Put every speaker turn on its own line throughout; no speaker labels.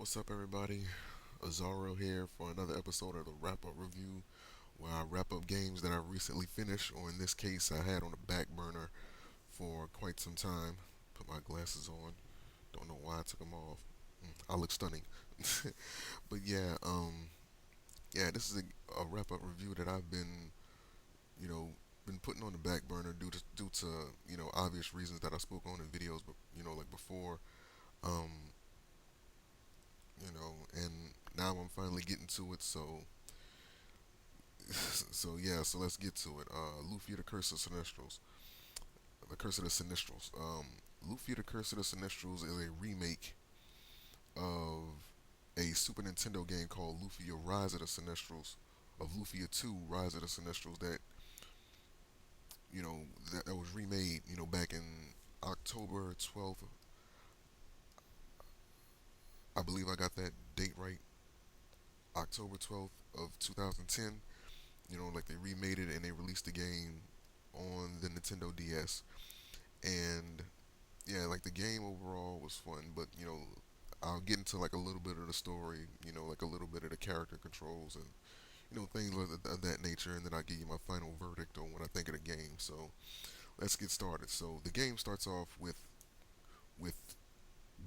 What's up, everybody? Azaro here for another episode of the Wrap Up Review, where I wrap up games that I recently finished, or in this case, I had on the back burner for quite some time. Put my glasses on. Don't know why I took them off. I look stunning. But yeah, this is a wrap up review that I've you know, been putting on the back burner due to obvious reasons that I spoke on in videos, but like before. Um, and now I'm finally getting to it. So let's get to it. Lufia the Curse of Sinistrals. The Curse of the Sinistrals. Lufia the Curse of the Sinistrals is a remake of a Super Nintendo game called Lufia Rise of the Sinistrals, of Lufia 2 Rise of the Sinistrals that was remade, back in October 12th. I believe I got that date right. October 12th of 2010. Like they remade it and they released the game on the Nintendo DS. And yeah, like the game overall was fun, but I'll get into like a little bit of the story, like a little bit of the character controls and things of that nature, and then I'll give you my final verdict on what I think of the game. So let's get started. So the game starts off with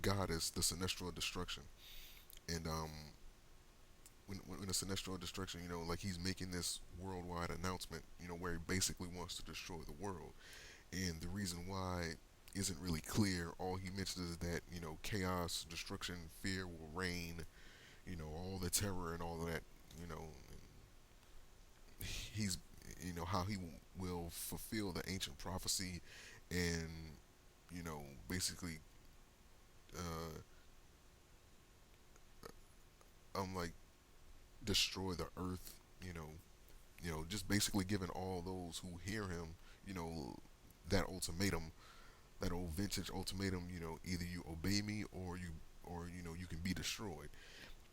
Goddess, the Sinestral Destruction, and when the Sinestral Destruction, like he's making this worldwide announcement, where he basically wants to destroy the world, and the reason why isn't really clear. All he mentions is that chaos, destruction, fear will reign. All the terror and all of that. You know, he's how he will fulfill the ancient prophecy, and basically, uh, like destroy the earth. Just basically giving all those who hear him, you know, that ultimatum, that old vintage ultimatum. Either you obey me or you can be destroyed.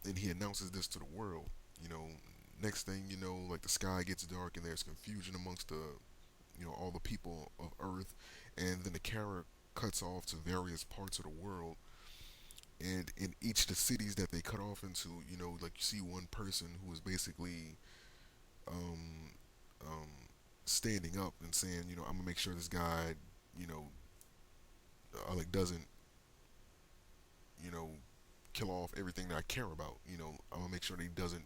And he announces this to the world. You know, next thing you know, like the sky gets dark and there's confusion amongst all the people of Earth, and then the camera cuts off to various parts of the world. And in each of the cities that they cut off into, like you see one person who is basically um, um, standing up and saying, I'm gonna make sure this guy, you know, like doesn't, you know, kill off everything that I care about. I'm gonna make sure that he doesn't,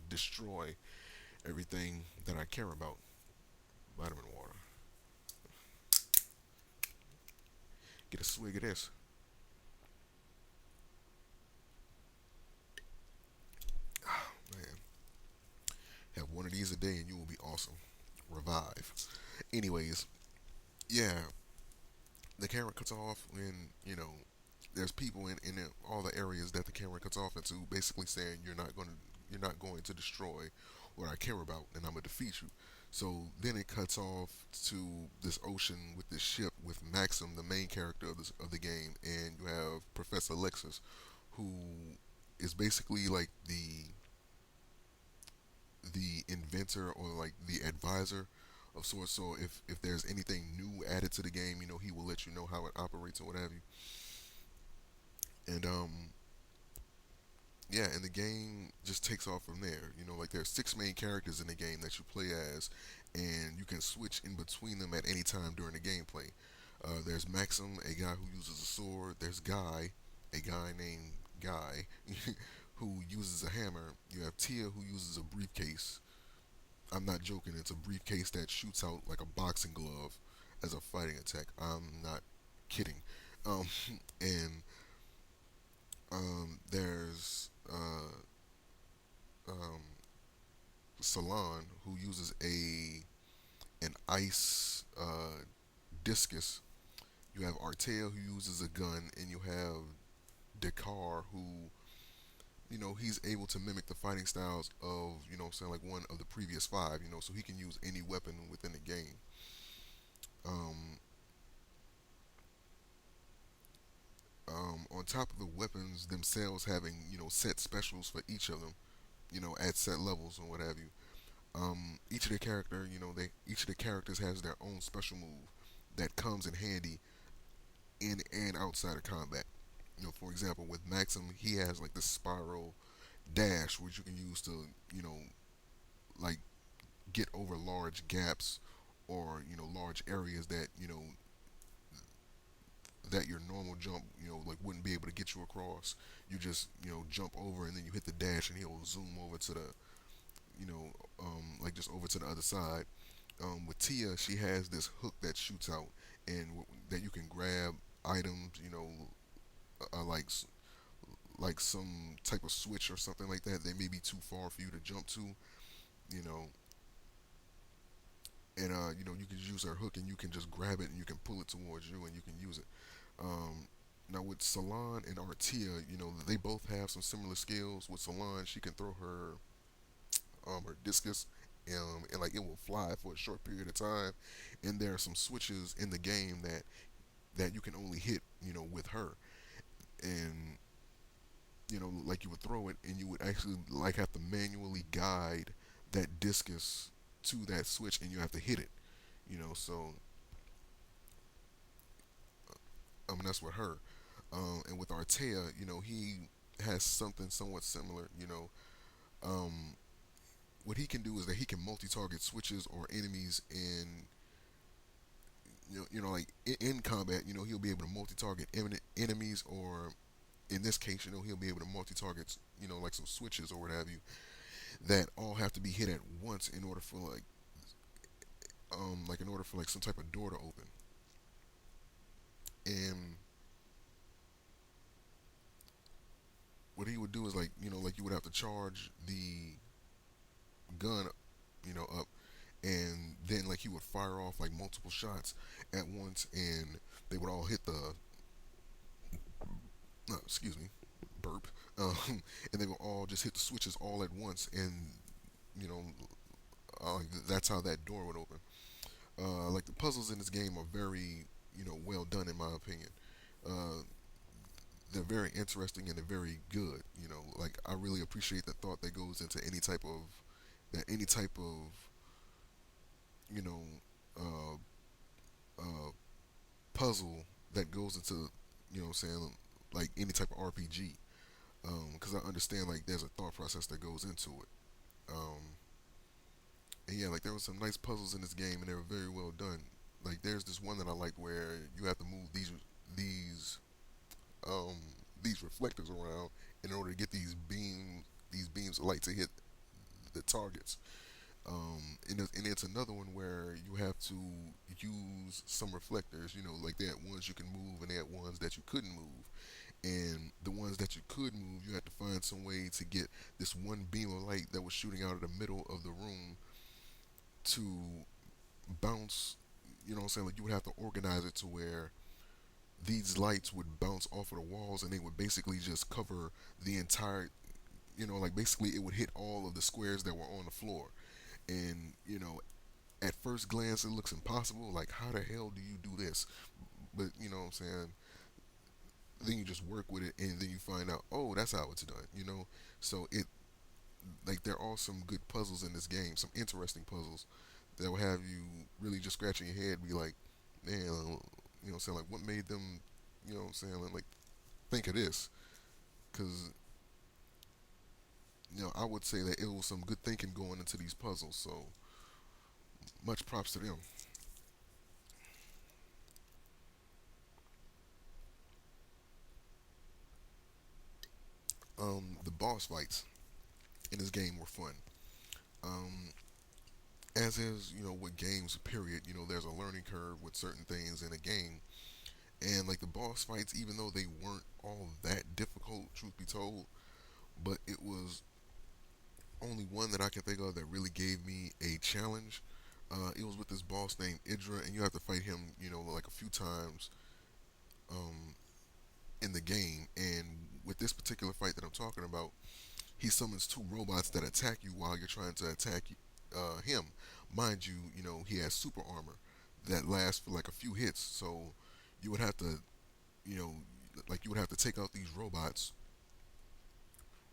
destroy everything that I care about. Vitamin water. Get a swig of this. Man, have one of these a day and you will be awesome. Revive. Anyways, yeah, the camera cuts off when there's people in all the areas that the camera cuts off into, basically saying you're not going to destroy what I care about, and I'm gonna defeat you. So then it cuts off to this ocean with this ship with Maxim, the main character of the game, and you have Professor Lexus, who is basically like the inventor or like the advisor of sorts. So if there's anything new added to the game, he will let you know how it operates or what have you. And yeah, and the game just takes off from there. Like there's six main characters in the game that you play as, and you can switch in between them at any time during the gameplay. There's Maxim, a guy who uses a sword. There's Guy, a guy named Guy, who uses a hammer. You have Tia, who uses a briefcase. I'm not joking. It's a briefcase that shoots out like a boxing glove as a fighting attack. I'm not kidding. Um, and there's um, Salon, who uses a an ice discus. You have Artel, who uses a gun, and you have Dakar, who he's able to mimic the fighting styles of saying like one of the previous five. So he can use any weapon within the game. Um, on top of the weapons themselves having set specials for each of them, at set levels and what have you. Each of the character, each of the characters has their own special move that comes in handy in and outside of combat. For example, with Maxim, he has like this spiral dash which you can use to, you know, like get over large gaps or large areas that that your normal jump like wouldn't be able to get you across. You just jump over and then you hit the dash and he'll zoom over to the like just over to the other side. With Tia, she has this hook that shoots out and that you can grab items, like like some type of switch or something like that. They may be too far for you to jump to, you know, and you can use her hook and you can just grab it and you can pull it towards you and you can use it. Now with Salon and Artia, they both have some similar skills. With Salon, she can throw her discus, and like it will fly for a short period of time. And there are some switches in the game that you can only hit, with her. And like you would throw it, and you would actually like have to manually guide that discus to that switch, and you have to hit it. So that's with her. And with Artea, he has something somewhat similar. Um, what he can do is that he can multi-target switches or enemies in like in combat. He'll be able to multi-target enemies, or in this case, he'll be able to multi-target like some switches or what have you that all have to be hit at once in order for like in order for like some type of door to open. And what he would do is like like you would have to charge the gun up, and then like he would fire off like multiple shots at once, and they would all hit the excuse me, burp, and they would all just hit the switches all at once, and you know that's how that door would open. Like the puzzles in this game are very well done in my opinion. Uh, they're very interesting and they're very good. Like I really appreciate the thought that goes into any type of you know uh, uh, puzzle that goes into what I'm saying, like any type of RPG. Because I understand like there's a thought process that goes into it. Um, and yeah, like there were some nice puzzles in this game and they were very well done. Like there's this one that I like where you have to move these um these reflectors around in order to get these beams of light to hit the targets. And it's another one where you have to use some reflectors. Like they had ones you can move and they had ones that you couldn't move. And the ones that you could move, you had to find some way to get this one beam of light that was shooting out of the middle of the room to bounce. What I'm saying? Like you would have to organize it to where these lights would bounce off of the walls and they would basically just cover the entire. Like basically it would hit all of the squares that were on the floor. And at first glance it looks impossible. Like how the hell do you do this? But what I'm saying, then you just work with it and then you find out, oh, that's how it's done. So it like there are some good puzzles in this game, some interesting puzzles that will have you really just scratching your head, be like, man, what I'm saying, like what made them, what I'm saying, like think of this? Because I would say that it was some good thinking going into these puzzles. So much props to them. The boss fights in this game were fun. Um, as is, with games, period. There's a learning curve with certain things in a game, and like the boss fights, even though they weren't all that difficult, truth be told, but it was only one that I can think of that really gave me a challenge. It was with this boss named Idra, and you have to fight him, like a few times um, in the game. And with this particular fight that I'm talking about, he summons two robots that attack you while you're trying to attack him. Mind you, he has super armor that lasts for like a few hits. So you would have to, you know, like you would have to take out these robots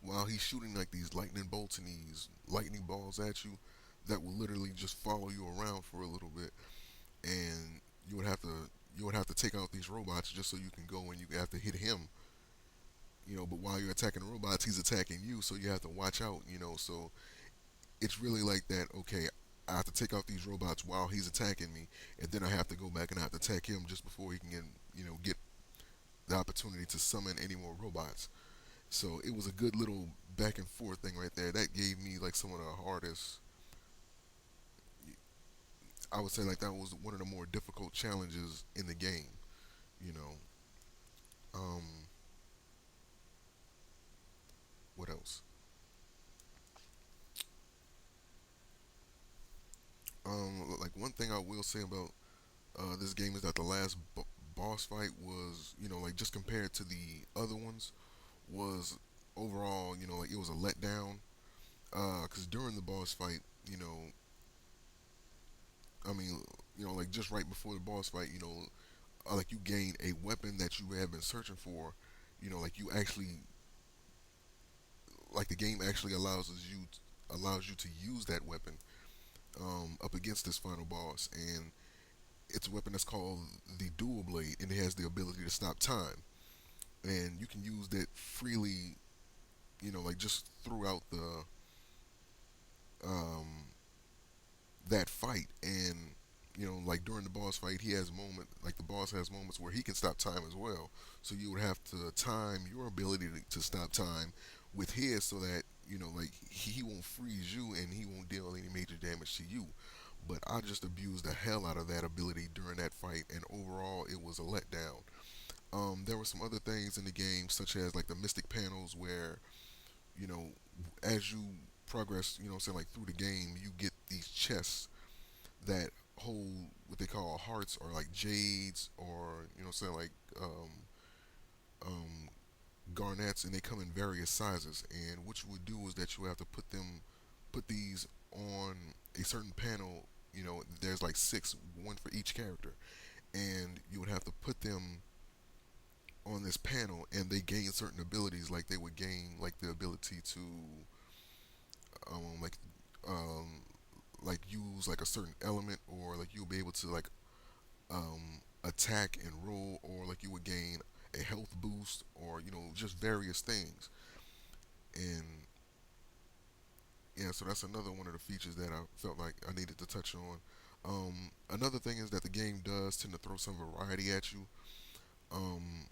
while he's shooting like these lightning bolts and these lightning balls at you that will literally just follow you around for a little bit. And you would have to take out these robots just so you can go and you have to hit him but while you're attacking the robots, he's attacking you, so you have to watch out. So it's really like that. Okay, I have to take out these robots while he's attacking me, and then I have to go back and I have to attack him just before he can get the opportunity to summon any more robots. So it was a good little back and forth thing right there. That gave me like some of the hardest. I would say like that was one of the more difficult challenges in the game. You know, um, what else? Like one thing I will say about this game is that the last boss fight was, like just compared to the other ones, was overall, like it was a letdown. Because during the boss fight, I mean, like just right before the boss fight, like you gain a weapon that you have been searching for. Like you actually, like the game actually allows you to use that weapon up against this final boss, and it's a weapon that's called the dual blade, and it has the ability to stop time, and you can use that freely, like just throughout the um, that fight. And like during the boss fight, he has moment like the boss has moments where he can stop time as well. So you would have to time your ability to stop time with his, so that like he won't freeze you and he won't deal any major damage to you. But I just abused the hell out of that ability during that fight, and overall it was a letdown. There were some other things in the game, such as like the mystic panels, where you know as you progress, saying like through the game, you get these chests that hold what they call hearts, or like jades, or saying like um, garnets, and they come in various sizes. And what you would do is that you have to put these on a certain panel. There's like six, one for each character, and you would have to put them on this panel, and they gain certain abilities. Like they would gain like the ability to um, like um, use like a certain element, or like you'll be able to like attack and roll, or like you would gain a health boost, or just various things. And yeah, so that's another one of the features that I felt like I needed to touch on. Another thing is that the game does tend to throw some variety at you. Um,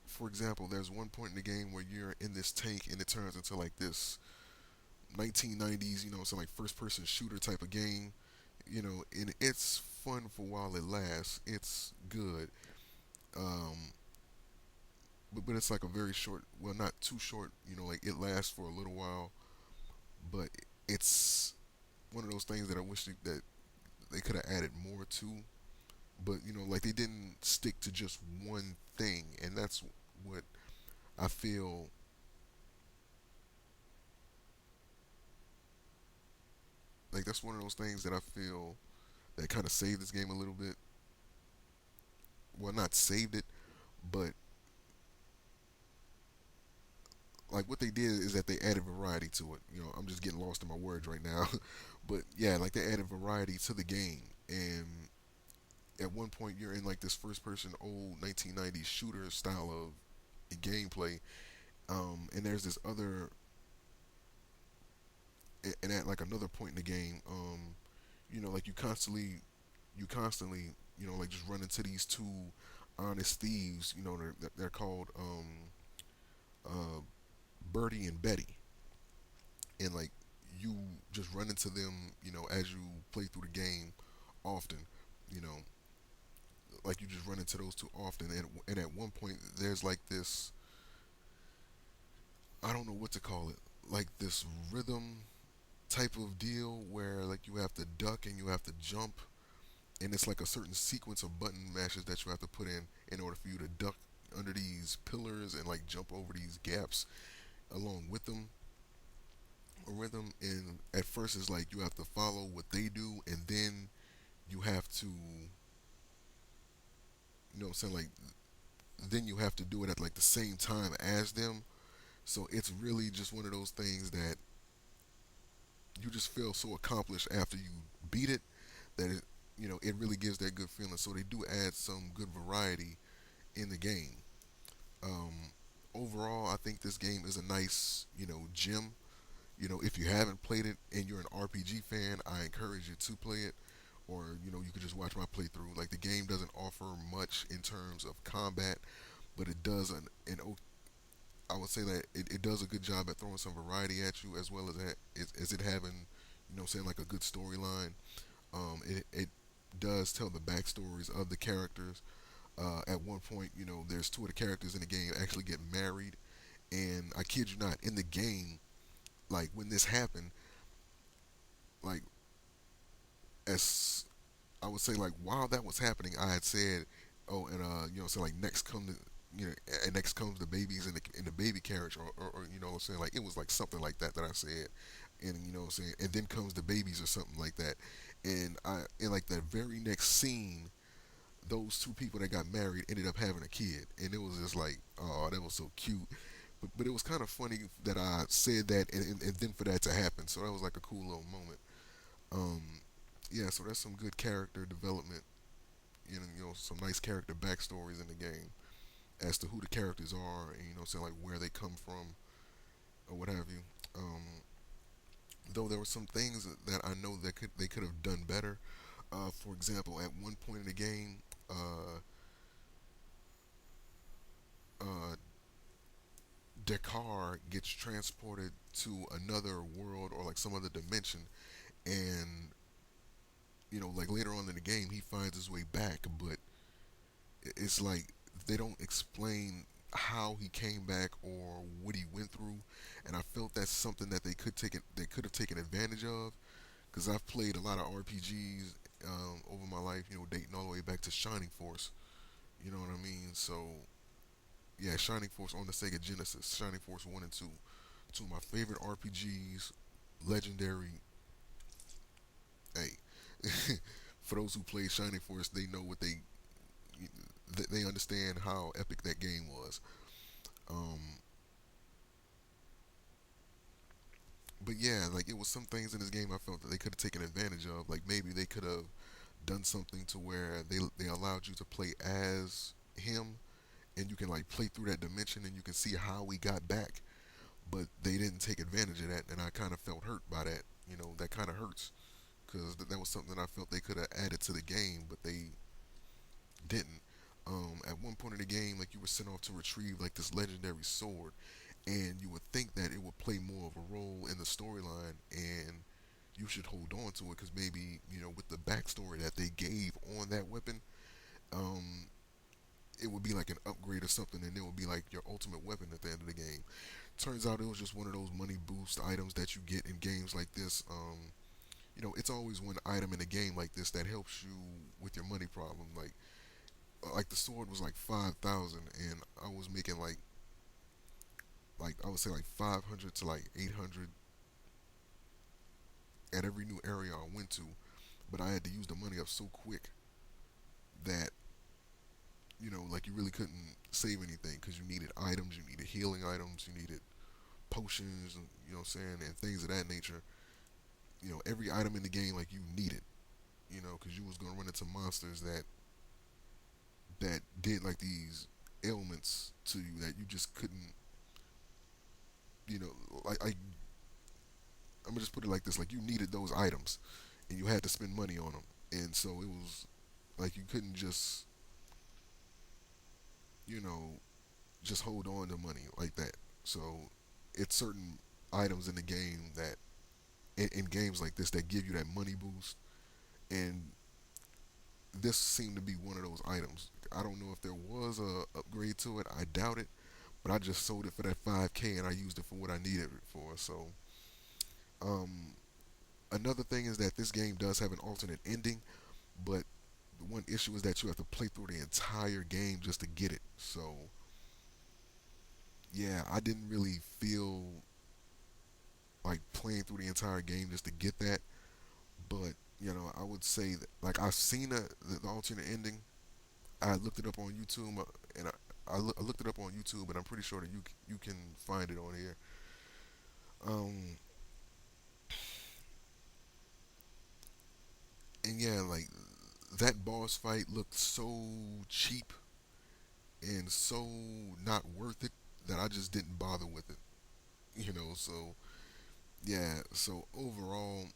for example, there's one point in the game where you're in this tank and it turns into like this 1990s, so like first person shooter type of game, and it's fun for while it lasts. It's good. Um, but it's like a very short, well, not too short, like it lasts for a little while, but it's one of those things that I wish that they could have added more to. But like they didn't stick to just one thing, and that's what I feel like. That's one of those things that I feel that kind of saved this game a little bit. Well, not saved it, but like what they did is that they added variety to it. I'm just getting lost in my words right now, but yeah, like they added variety to the game. And at one point, you're in like this first-person old 1990s shooter style of gameplay, and there's this other, and at like another point in the game, like you constantly, like just run into these two honest thieves. They're called uh, Birdie and Betty, and like you just run into them, as you play through the game often, you know, like you just run into those two often, and at one point there's like this, I don't know what to call it, like this rhythm type of deal where like you have to duck and you have to jump, and it's like a certain sequence of button mashes that you have to put in order for you to duck under these pillars and like jump over these gaps along with them or rhythm. And at first it's like you have to follow what they do, and then you have to, what I'm saying, like then you have to do it at like the same time as them. So it's really just one of those things that you just feel so accomplished after you beat it, that it really gives that good feeling. So they do add some good variety in the game. Um, Overall, I think this game is a nice, gem. If you haven't played it and you're an RPG fan, I encourage you to play it. Or you could just watch my playthrough. Like the game doesn't offer much in terms of combat, but it does I would say that it does a good job at throwing some variety at you, as well as it having, saying like a good storyline. It does tell the backstories of the characters. At one point, there's two of the characters in the game actually get married, and I kid you not, in the game, like when this happened, like as I would say, like while that was happening, I had said, oh, and so like next come the and next comes the babies in the baby carriage, or what I'm saying, like it was like something like that that I said, and what I'm saying, and then comes the babies or something like that, and I in like the very next scene, those two people that got married ended up having a kid, and it was just like, oh, that was so cute. But it was kind of funny that I said that, and then for that to happen. So that was like a cool little moment. Um, yeah, so that's some good character development. Some nice character backstories in the game as to who the characters are, and saying like where they come from or what have you. Though there were some things that I know that they could have done better. For example, at one point in the game, uh, uh, Dakar gets transported to another world or like some other dimension, and like later on in the game, he finds his way back, but it's like they don't explain how he came back or what he went through, and I felt that's something that they could have taken advantage of, because I've played a lot of RPGs over my life, dating all the way back to Shining Force. You know what I mean? So yeah, Shining Force on the Sega Genesis, Shining Force 1 and 2, two of my favorite RPGs, legendary. Hey, for those who play Shining Force, they know what they understand how epic that game was. Um, but yeah, like it was some things in this game I felt that they could have taken advantage of. Like maybe they could have done something to where they allowed you to play as him, and you can like play through that dimension and you can see how we got back. But they didn't take advantage of that, and I kind of felt hurt by that. That kind of hurts because that was something I felt they could have added to the game, but they didn't. At one point in the game, like you were sent off to retrieve like this legendary sword, and you would think that it would play more of a role in the storyline, and you should hold on to it because maybe with the backstory that they gave on that weapon, um, it would be like an upgrade or something, and it would be like your ultimate weapon at the end of the game. Turns out it was just one of those money boost items that you get in games like this. It's always one item in a game like this that helps you with your money problem. Like the sword was like 5,000, and I was making like I would say like 500 to like 800 at every new area I went to, but I had to use the money up so quick that like you really couldn't save anything because you needed items, you needed healing items, you needed potions, and what I'm saying, and things of that nature. Every item in the game like you needed, because you was gonna run into monsters that did like these ailments to you that you just couldn't, you know, I'm gonna just put it like this: like you needed those items, and you had to spend money on them, and so it was like you couldn't just, you know, just hold on to money like that. So it's certain items in the game that in games like this that give you that money boost, and this seemed to be one of those items. I don't know if there was a upgrade to it. I doubt it, but I just sold it for that 5K and I used it for what I needed it for. So, um, another thing is that this game does have an alternate ending, but the one issue is that you have to play through the entire game just to get it. So, yeah, I didn't really feel like playing through the entire game just to get that. But I would say that like I've seen the alternate ending. I looked it up on YouTube, and I looked it up on YouTube, and I'm pretty sure that you can find it on here. Um, and yeah, like that boss fight looked so cheap. and so not worth it that I just didn't bother with it. So yeah. So overall,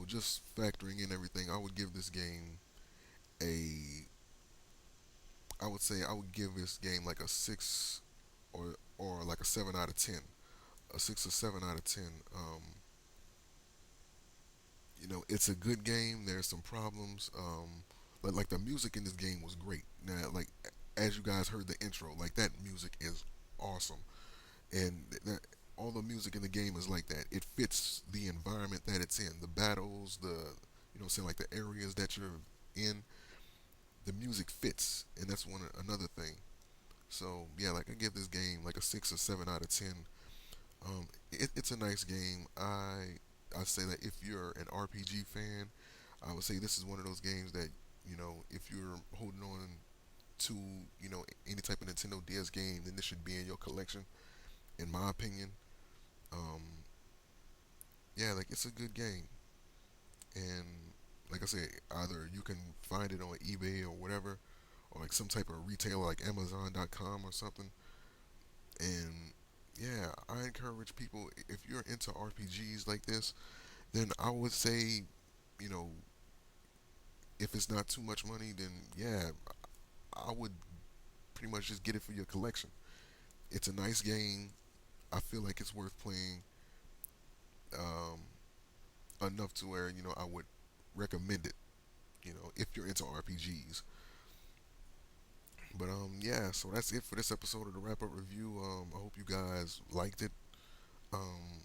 just factoring in everything, I would give this game a. I would say I would give this game like a 6 or like a 7 out of 10. A 6 or 7 out of 10. It's a good game. There's some problems. But like the music in this game was great. Now, like as you guys heard the intro, like that music is awesome, and all the music in the game is like that. It fits the environment that it's in, the battles, saying like the areas that you're in. The music fits, and that's another thing. So yeah, like I give this game like a 6 or 7 out of 10. It's a nice game. I say that if you're an RPG fan, I would say this is one of those games that if you're holding on to any type of Nintendo DS game, then this should be in your collection. In my opinion, um, yeah, like it's a good game, and like I said, either you can find it on eBay or whatever, or like some type of retailer like Amazon.com or something. And yeah, I encourage people, if you're into RPGs like this, then I would say, you know, if it's not too much money, then yeah, I would pretty much just get it for your collection. It's a nice game. I feel like it's worth playing um, enough to where I would recommend it. If you're into RPGs. But yeah, so that's it for this episode of the wrap up review. I hope you guys liked it. Um,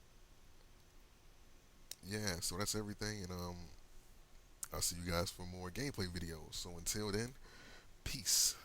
yeah, so that's everything, and I'll see you guys for more gameplay videos. So until then, peace.